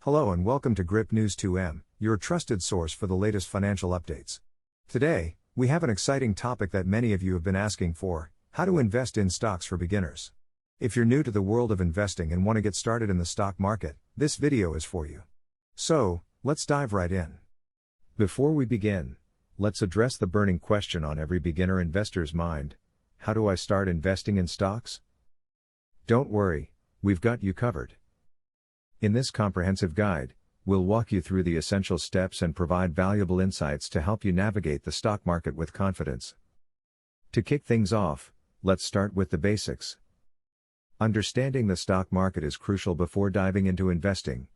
Hello and welcome to Grip News 2M, your trusted source for the latest financial updates. Today, we have an exciting topic that many of you have been asking for: how to invest in stocks for beginners. If you're new to the world of investing and want to get started in the stock market, this video is for you. So, let's dive right in. Before we begin, let's address the burning question on every beginner investor's mind: how do I start investing in stocks? Don't worry, we've got you covered. In this comprehensive guide, we'll walk you through the essential steps and provide valuable insights to help you navigate the stock market with confidence. To kick things off, let's start with the basics. Understanding the stock market is crucial before diving into investing.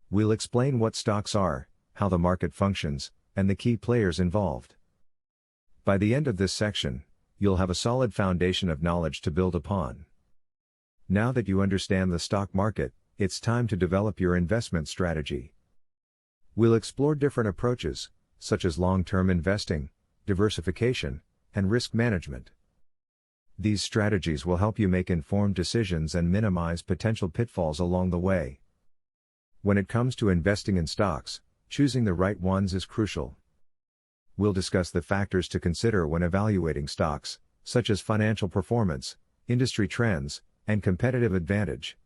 We'll explain what stocks are, how the market functions, and the key players involved. By the end of this section, you'll have a solid foundation of knowledge to build upon. Now that you understand the stock market, it's time to develop your investment strategy. We'll explore different approaches, such as long-term investing, diversification, and risk management. These strategies will help you make informed decisions and minimize potential pitfalls along the way. When it comes to investing in stocks, choosing the right ones is crucial. We'll discuss the factors to consider when evaluating stocks, such as financial performance, industry trends, and competitive advantage.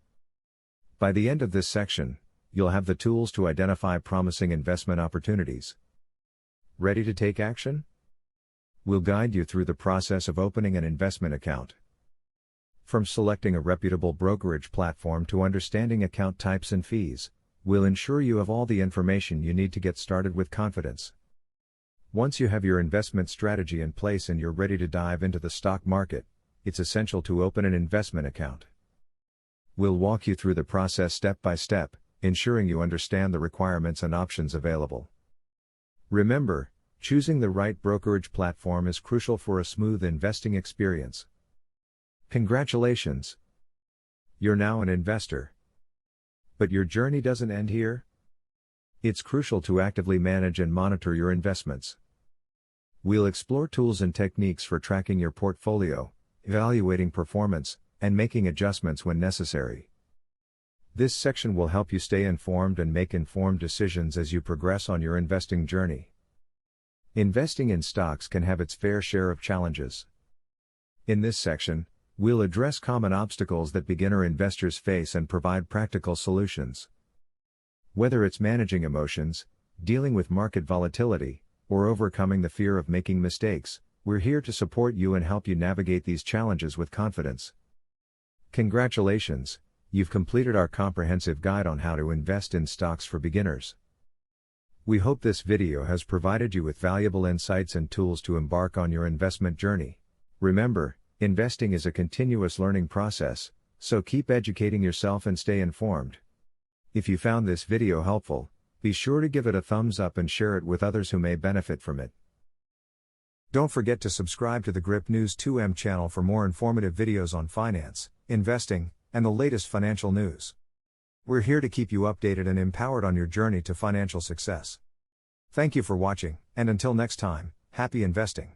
By the end of this section, you'll have the tools to identify promising investment opportunities. Ready to take action? We'll guide you through the process of opening an investment account. From selecting a reputable brokerage platform to understanding account types and fees, we'll ensure you have all the information you need to get started with confidence. Once you have your investment strategy in place and you're ready to dive into the stock market, it's essential to open an investment account. We'll walk you through the process step by step, ensuring you understand the requirements and options available. Remember, choosing the right brokerage platform is crucial for a smooth investing experience. Congratulations! You're now an investor. But your journey doesn't end here. It's crucial to actively manage and monitor your investments. We'll explore tools and techniques for tracking your portfolio, evaluating performance, and making adjustments when necessary. This section will help you stay informed and make informed decisions as you progress on your investing journey. Investing in stocks can have its fair share of challenges. In this section, we'll address common obstacles that beginner investors face and provide practical solutions. Whether it's managing emotions, dealing with market volatility, or overcoming the fear of making mistakes, we're here to support you and help you navigate these challenges with confidence. Congratulations, you've completed our comprehensive guide on how to invest in stocks for beginners. We hope this video has provided you with valuable insights and tools to embark on your investment journey. Remember, investing is a continuous learning process, so keep educating yourself and stay informed. If you found this video helpful, be sure to give it a thumbs up and share it with others who may benefit from it. Don't forget to subscribe to the Grip News 2M channel for more informative videos on finance, investing, and the latest financial news. We're here to keep you updated and empowered on your journey to financial success. Thank you for watching, and until next time, happy investing.